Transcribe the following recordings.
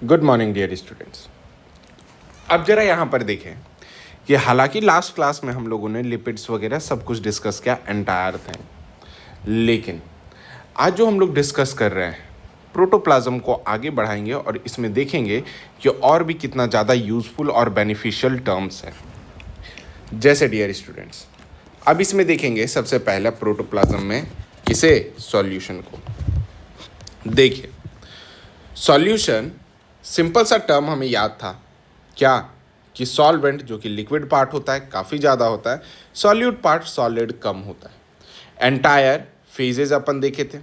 Good morning dear students. अब जरा यहाँ पर देखें कि हालांकि लास्ट क्लास में हम लोगों ने लिपिड्स वगैरह सब कुछ डिस्कस किया एंटायर थिंग, लेकिन आज जो हम लोग डिस्कस कर रहे हैं प्रोटोप्लाज्म को आगे बढ़ाएंगे और इसमें देखेंगे कि और भी कितना ज़्यादा यूज़फुल और बेनिफिशियल टर्म्स हैं। जैसे डियर स्टूडेंट्स, अब इसमें देखेंगे सबसे पहला प्रोटोप्लाज्म में किसे, सॉल्यूशन को। देखिए, सॉल्यूशन सिंपल सा टर्म हमें याद था क्या, कि सॉल्वेंट जो कि लिक्विड पार्ट होता है काफ़ी ज़्यादा होता है, सॉल्यूट पार्ट सॉलिड कम होता है। एंटायर फेजेस अपन देखे थे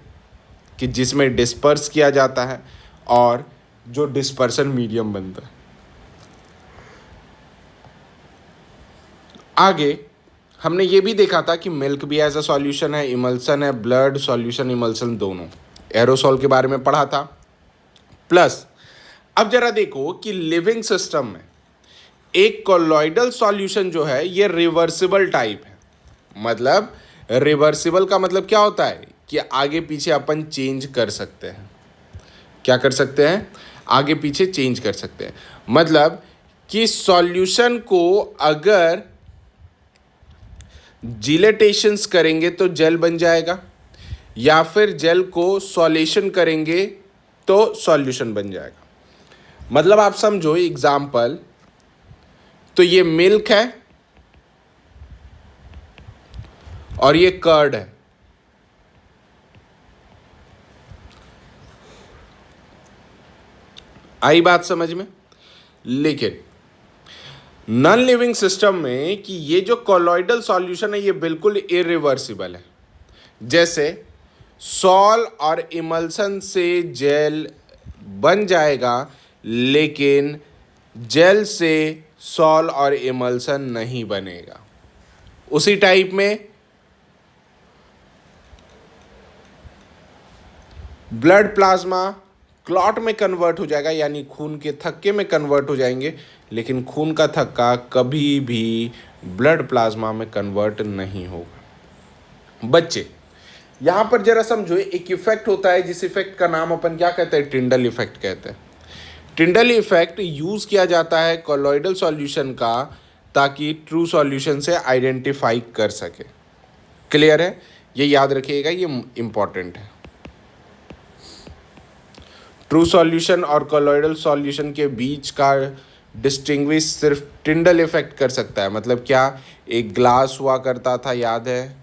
कि जिसमें डिस्पर्स किया जाता है और जो डिस्पर्सन मीडियम बनता है। आगे हमने ये भी देखा था कि मिल्क भी एज अ सॉल्यूशन है, इमल्सन है, ब्लड सॉल्यूशन इमल्सन दोनों, एरोसॉल के बारे में पढ़ा था। प्लस अब जरा देखो कि लिविंग सिस्टम में एक कोलॉइडल सॉल्यूशन जो है ये रिवर्सिबल टाइप है। मतलब रिवर्सिबल का मतलब क्या होता है कि आगे पीछे अपन चेंज कर सकते हैं। क्या कर सकते हैं? आगे पीछे चेंज कर सकते हैं। मतलब कि सॉल्यूशन को अगर जिलेटेशंस करेंगे तो जेल बन जाएगा, या फिर जेल को सॉल्यूशन करेंगे तो सॉल्यूशन बन जाएगा। मतलब आप समझो एग्जाम्पल, तो ये मिल्क है और ये कर्ड है। आई बात समझ में? लेकिन नॉन लिविंग सिस्टम में कि ये जो कोलॉइडल सॉल्यूशन है ये बिल्कुल इरिवर्सिबल है। जैसे सॉल और इमल्सन से जेल बन जाएगा, लेकिन जेल से सॉल और इमल्सन नहीं बनेगा। उसी टाइप में ब्लड प्लाज्मा क्लॉट में कन्वर्ट हो जाएगा, यानी खून के थक्के में कन्वर्ट हो जाएंगे, लेकिन खून का थक्का कभी भी ब्लड प्लाज्मा में कन्वर्ट नहीं होगा। बच्चे यहाँ पर जरा समझो, एक इफेक्ट होता है जिस इफेक्ट का नाम अपन क्या कहते हैं, टिंडल इफेक्ट कहते हैं। टिंडल इफेक्ट यूज किया जाता है कोलॉइडल सॉल्यूशन का ताकि ट्रू सॉल्यूशन से आइडेंटिफाई कर सके। क्लियर है? ये याद रखिएगा, ये इंपॉर्टेंट है। ट्रू सॉल्यूशन और कोलॉइडल सॉल्यूशन के बीच का डिस्टिंग्विश सिर्फ टिंडल इफेक्ट कर सकता है। मतलब क्या, एक ग्लास हुआ करता था, याद है?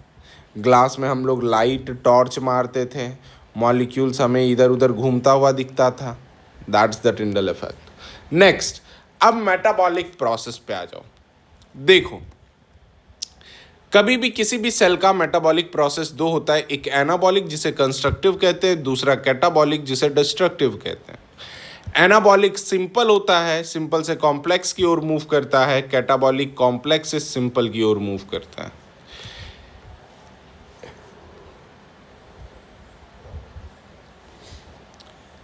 ग्लास में हम लोग लाइट टॉर्च मारते थे, मॉलिक्यूल्स हमें इधर उधर घूमता हुआ दिखता था। That's the Tyndall effect. Next, अब मेटाबॉलिक प्रोसेस पे आ जाओ। देखो, कभी भी किसी भी सेल का मेटाबॉलिक प्रोसेस दो होता है, एक एनाबॉलिक जिसे कंस्ट्रक्टिव कहते हैं, दूसरा कैटाबॉलिक जिसे डिस्ट्रक्टिव कहते हैं। एनाबॉलिक सिंपल होता है, सिंपल से कॉम्प्लेक्स की ओर मूव करता है। कैटाबॉलिक कॉम्प्लेक्स से सिंपल की ओर मूव करता है।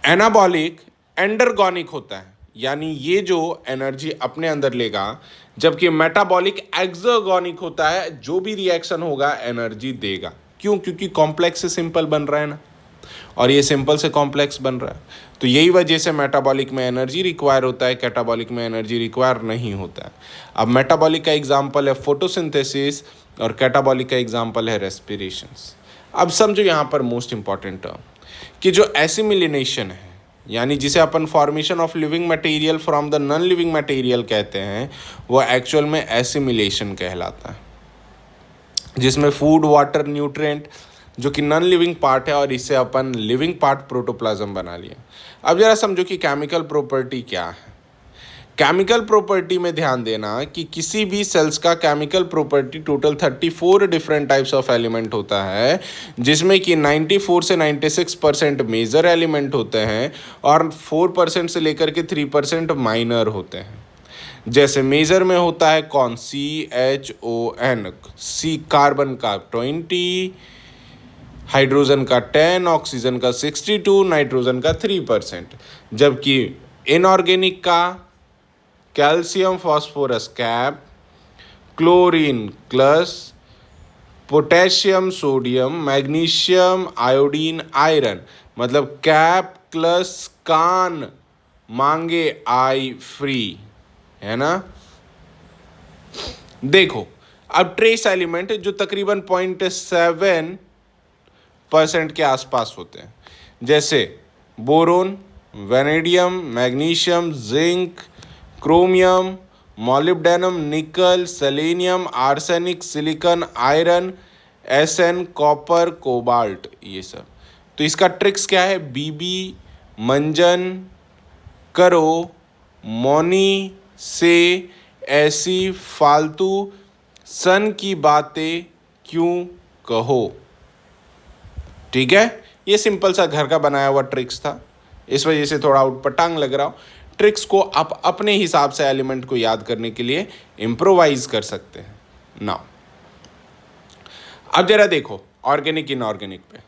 एनाबॉलिक एंडरगोनिक होता है, यानी ये जो एनर्जी अपने अंदर लेगा, जबकि मेटाबॉलिक एक्सर्गोनिक होता है, जो भी रिएक्शन होगा एनर्जी देगा। क्यों? क्योंकि कॉम्प्लेक्स से सिंपल बन रहा है ना, और ये सिंपल से कॉम्प्लेक्स बन रहा है। तो यही वजह से मेटाबॉलिक में एनर्जी रिक्वायर होता है, कैटाबॉलिक में एनर्जी रिक्वायर नहीं होता है। अब मेटाबॉलिक का एग्जाम्पल है फोटोसिंथेसिस और कैटाबॉलिक का एग्जाम्पल है रेस्पिरेशंस। अब समझो यहाँ पर मोस्ट इंपॉर्टेंट टर्म कि जो एसिमिलेशन है, यानी जिसे अपन formation of living material from the non living material कहते हैं, वो एक्चुअल में एसिमिलेशन कहलाता है, जिसमें फूड, वाटर, न्यूट्रिएंट जो कि नॉन लिविंग पार्ट है और इससे अपन लिविंग पार्ट प्रोटोप्लाज्म बना लिया। अब जरा समझो कि केमिकल प्रॉपर्टी क्या है। केमिकल प्रॉपर्टी में ध्यान देना कि किसी भी सेल्स का chemical property total 34 different types of element होता है, जिसमें कि 94 से 96% मेजर एलिमेंट होते हैं और 4% से लेकर के 3% माइनर होते हैं। जैसे मेजर में होता है कौन, CHON, सी कार्बन का 20, हाइड्रोजन का 10, ऑक्सीजन का 62, नाइट्रोजन का 3%। जबकि इनऑर्गेनिक का calcium phosphorus cap, chlorine plus, potassium sodium, magnesium iodine iron, मतलब कैप प्लस कान मांगे आई फ्री, है ना। देखो अब ट्रेस एलिमेंट जो तकरीबन 0.7% के आसपास होते हैं, जैसे boron, vanadium, magnesium, zinc, chromium, molybdenum, nickel, selenium, arsenic, silicon, iron, SN, copper, cobalt, ये सब। तो इसका ट्रिक्स क्या है? बीबी मंजन करो मौनी से ऐसी फालतू सन की बातें क्यों कहो। ठीक है, ये सिंपल सा घर का बनाया हुआ ट्रिक्स था, इस वजह से थोड़ा उटपटांग लग रहा हो। ट्रिक्स को आप अपने हिसाब से एलिमेंट को याद करने के लिए इम्प्रोवाइज कर सकते हैं। नाउ अब जरा देखो ऑर्गेनिक इनऑर्गेनिक पे।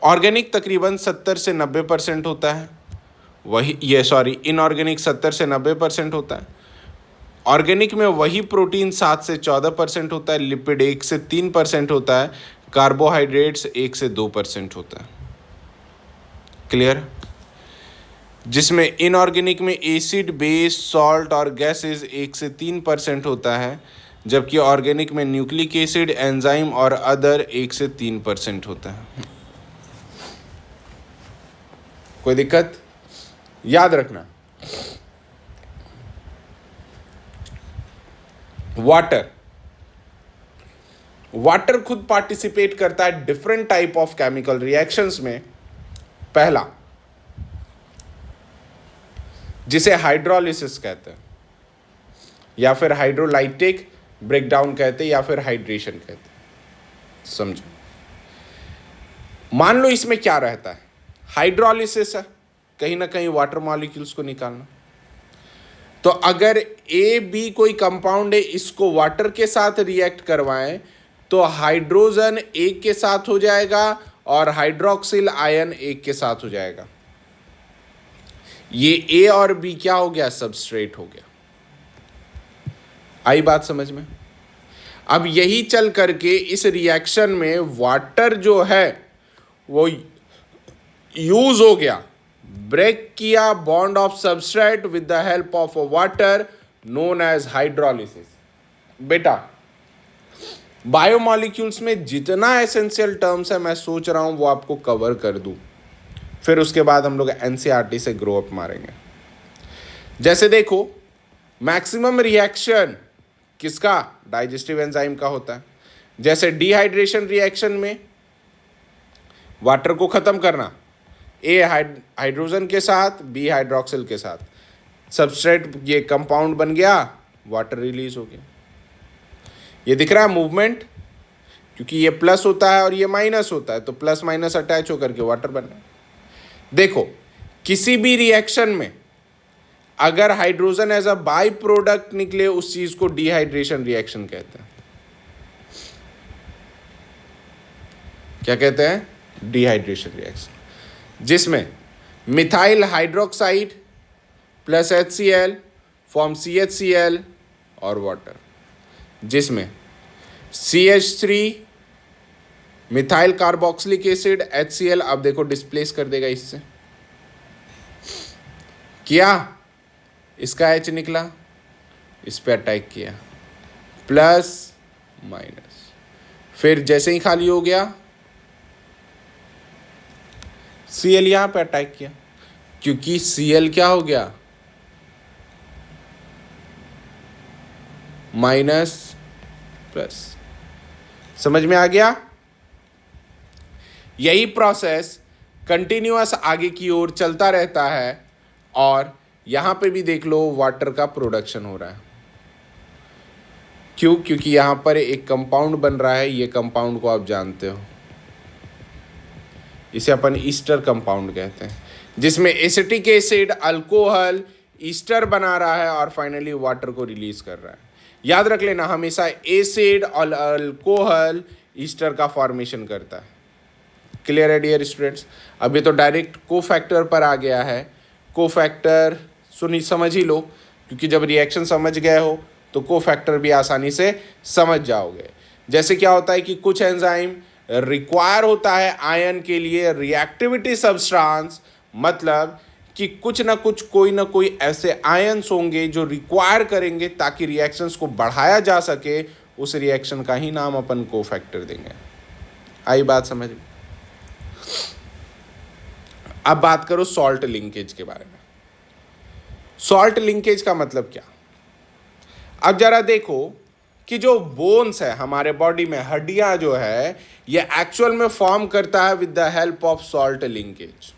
ऑर्गेनिक तकरीबन 70 से 90% होता है, वही ये सॉरी इनऑर्गेनिक 70 से 90% होता है। ऑर्गेनिक में वही प्रोटीन 7 से 14% होता है, लिपिड 1 से 3% होता है, कार्बोहाइड्रेट्स 1 से 2% होता है। क्लियर? जिसमें इनऑर्गेनिक में एसिड, बेस, सॉल्ट और गैसेस 1 से 3% होता है, जबकि ऑर्गेनिक में न्यूक्लिक एसिड, एंजाइम और अदर 1 से 3% होता है। कोई दिक्कत? याद रखना, वाटर खुद पार्टिसिपेट करता है different type of chemical reactions में। पहला, जिसे हाइड्रोलिसिस कहते हैं, या फिर हाइड्रोलाइटिक ब्रेकडाउन कहते हैं, या फिर हाइड्रेशन कहते हैं। समझो, मान लो इसमें क्या रहता है, हाइड्रोलिसिस है, कहीं ना कहीं वाटर मॉलिक्यूल्स को निकालना। तो अगर ए बी कोई कंपाउंड है, इसको वाटर के साथ रिएक्ट करवाएं तो हाइड्रोजन एक के साथ हो जाएगा और हाइड्रोक्सिल आयन एक के साथ हो जाएगा। ये ए और बी क्या हो गया? सबस्ट्रेट हो गया। आई बात समझ में? अब यही चल करके इस रिएक्शन में वाटर जो है वो यूज हो गया, ब्रेक किया bond of substrate with the help of water, known as hydrolysis. बेटा बायोमॉलिक्यूल्स में जितना एसेंशियल टर्म्स है मैं सोच रहा हूं वो आपको कवर कर दूं, फिर उसके बाद हम लोग एनसीईआरटी से ग्रो अप मारेंगे। जैसे देखो, मैक्सिमम रिएक्शन किसका? डाइजेस्टिव एंजाइम का होता है। जैसे डिहाइड्रेशन रिएक्शन में वाटर को खत्म करना, ए हाइड्रोजन के साथ, बी हाइड्रोक्सिल के साथ, सबस्ट्रेट ये कंपाउंड बन गया, वाटर रिलीज हो गया। ये दिख रहा है मूवमेंट, क्योंकि ये प्लस होता है और ये माइनस होता है, तो प्लस माइनस अटैच होकर के वाटर बन रहा है। देखो किसी भी रिएक्शन में अगर hydrogen as a by product निकले, उस चीज को डिहाइड्रेशन रिएक्शन कहते हैं। क्या कहते हैं? डिहाइड्रेशन रिएक्शन, जिसमें methyl hydroxide plus HCl form CHCl और वाटर, जिसमें CH3 methyl carboxylic acid HCl, अब देखो डिस्प्लेस कर देगा इससे, किया, इसका H निकला, इस पे अटैक किया, प्लस माइनस, फिर जैसे ही खाली हो गया Cl यहां पे अटैक किया, क्योंकि Cl क्या हो गया? Minus plus. समझ में आ गया? यही प्रोसेस कंटिन्यूअस आगे की ओर चलता रहता है, और यहां पे भी देख लो वाटर का प्रोडक्शन हो रहा है। क्यों? क्योंकि यहां पर एक कंपाउंड बन रहा है, ये कंपाउंड को आप जानते हो, इसे अपन ईस्टर कंपाउंड कहते हैं, जिसमें एसिटिक एसिड अल्कोहल ईस्टर बना रहा है और फाइनली वाटर को रिलीज कर रहा है। याद रख लेना, हमेशा एसिड और अल्कोहल ईस्टर का फॉर्मेशन करता है। क्लियर है डियर स्टूडेंट्स? अभी तो डायरेक्ट कोफैक्टर पर आ गया है। कोफैक्टर समझ ही लो, क्योंकि जब रिएक्शन समझ गए हो तो कोफैक्टर भी आसानी से समझ जाओगे। जैसे क्या होता है कि कुछ एंजाइम रिक्वायर होता है आयन के लिए रिएक्टिविटी सब्सटेंस, मतलब कि कुछ ना कुछ कोई ना कोई ऐसे आयंस होंगे जो रिक्वायर करेंगे ताकि रिएक्शंस को बढ़ाया जा सके, उस रिएक्शन का ही नाम अपन कोफैक्टर देंगे। आई बात समझ में? अब बात करो सॉल्ट लिंकेज के बारे में। सॉल्ट लिंकेज का मतलब क्या? अब जरा देखो कि जो बोन्स है हमारे बॉडी में, हड्डियां जो है, ये एक्चुअल में फॉर्म करता है with the help of salt linkage.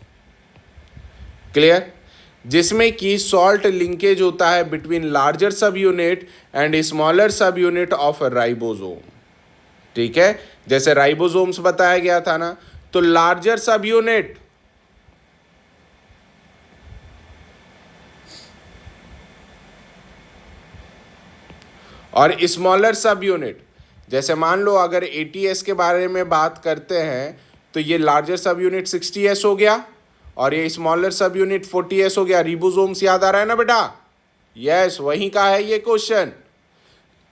Clear? जिसमें कि सॉल्ट लिंकेज होता है बिटवीन लार्जर सब यूनिट एंड स्मॉलर सब यूनिट ऑफ राइबोसोम। ठीक है, जैसे राइबोसोम्स बताया गया था ना, तो लार्जर सब यूनिट और स्मॉलर सब यूनिट, जैसे मान लो अगर ATS के बारे में बात करते हैं तो ये लार्जर सब यूनिट 60S हो गया और ये स्मॉलर सब यूनिट 40S हो गया। रिबोसोम्स याद आ रहा है ना बेटा? यस, वहीं का है ये क्वेश्चन।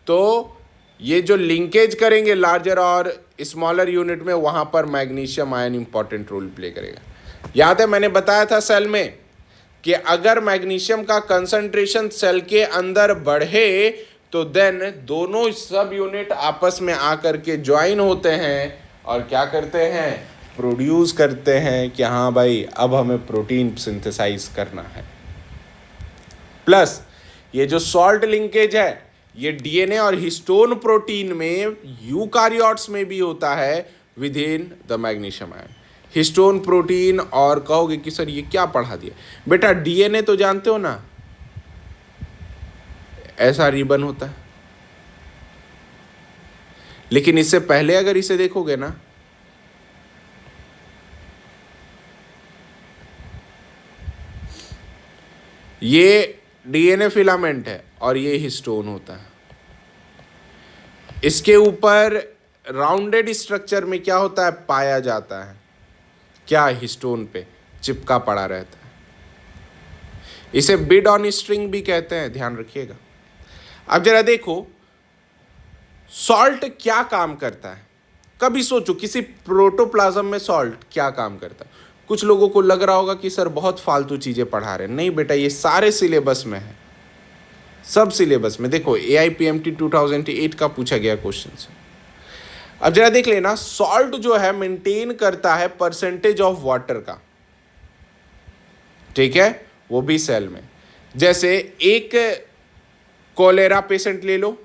तो ये जो लिंकेज करेंगे लार्जर और स्मॉलर यूनिट में, वहां पर magnesium ion important role play करेगा। याद है मैंने बताया था सेल में कि अगर मैग्नीशियम का कंसंट्रेशन सेल के अंदर बढ़े तो देन दोनों सब यूनिट आपस में आकर के ज्वाइन होते हैं और क्या करते हैं? प्रोड्यूस करते हैं कि हाँ भाई अब हमें प्रोटीन सिंथेसाइज करना है। प्लस ये जो सॉल्ट लिंकेज है ये DNA और हिस्टोन प्रोटीन में यूकारियोट्स में भी होता है with in the magnesium ion. Histone protein, और कहोगे कि सर ये क्या पढ़ा दिया? बेटा DNA तो जानते हो ना, ऐसा रिबन होता है, लेकिन इससे पहले अगर इसे देखोगे ना, ये DNA फिलामेंट है और ये हिस्टोन होता है। इसके ऊपर राउंडेड स्ट्रक्चर में क्या होता है? पाया जाता है क्या? हिस्टोन पे चिपका पड़ा रहता है। इसे बिड ऑन स्ट्रिंग भी कहते हैं, ध्यान रखिएगा। अब जरा देखो सॉल्ट क्या काम करता है। कभी सोचो किसी प्रोटोप्लाज्म में सॉल्ट क्या काम करता है? कुछ लोगों को लग रहा होगा कि सर बहुत फालतू चीजें पढ़ा रहे हैं। नहीं बेटा, ये सारे सिलेबस में है, सब सिलेबस में। देखो AIPMT 2008 का पूछा गया क्वेश्चन से। अब जरा देख लेना, सॉल्ट जो है मेंटेन करता है परसेंटेज ऑफ वाटर का, ठीक है, वो भी सेल में। जैसे एक कोलेरा पेशेंट ले लो,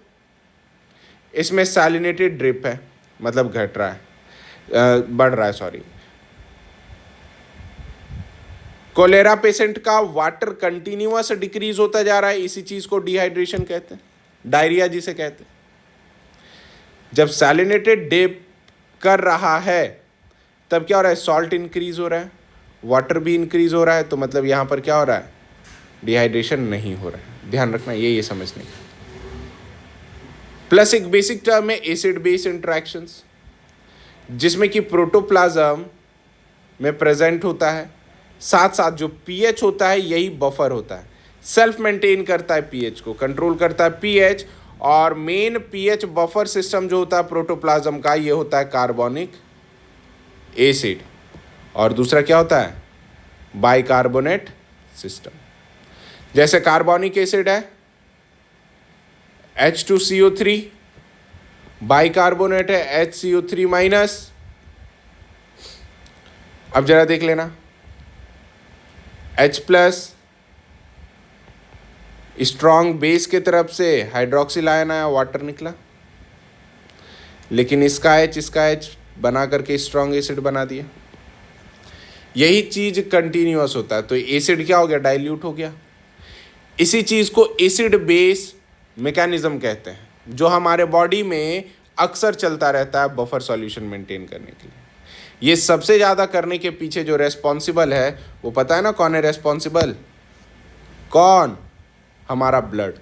इसमें सैलिनेटेड ड्रिप है, मतलब घट रहा है, बढ़ रहा है, सॉरी। कोलेरा पेशेंट का वाटर कंटिन्यूअस डिक्रीज होता जा रहा है, इसी चीज को डिहाइड्रेशन कहते हैं, डायरिया जिसे कहते हैं। जब सैलिनेटेड ड्रिप कर रहा है तब क्या हो रहा है? सॉल्ट इंक्रीज हो रहा है, वाटर भी इंक्रीज हो रहा है, तो मतलब यहां पर क्या हो रहा है? डिहाइड्रेशन नहीं हो रहा है। ध्यान रखना, ये समझने का। प्लस एक बेसिक टर्म है एसिड बेस इंटरेक्शंस, जिसमें कि प्रोटोप्लाज्म में प्रेजेंट होता है। साथ साथ जो pH होता है यही बफर होता है, सेल्फ मेंटेन करता है pH को, कंट्रोल करता है pH। और मेन pH बफर सिस्टम जो होता है प्रोटोप्लाज्म का, ये होता है कार्बोनिक एसिड, और दूसरा क्या होता है? Bicarbonate system. जैसे कार्बोनिक एसिड है H2CO3, बाइकार्बोनेट है HCO3 माइनस। अब जरा देख लेना, H प्लस स्ट्रॉन्ग बेस के तरफ से हाइड्रोक्सिल आयन आया, वाटर निकला, लेकिन इसका H बना करके स्ट्रॉन्ग एसिड बना दिया। यही चीज कंटिन्यूअस होता है, तो एसिड क्या हो गया? डाइल्यूट हो गया। इसी चीज को एसिड बेस मैकेनिज्म कहते हैं, जो हमारे बॉडी में अक्सर चलता रहता है बफर सॉल्यूशन मेंटेन करने के लिए। ये सबसे ज़्यादा करने के पीछे जो रेस्पॉन्सिबल है, वो पता है ना कौन है रेस्पॉन्सिबल? कौन? हमारा ब्लड।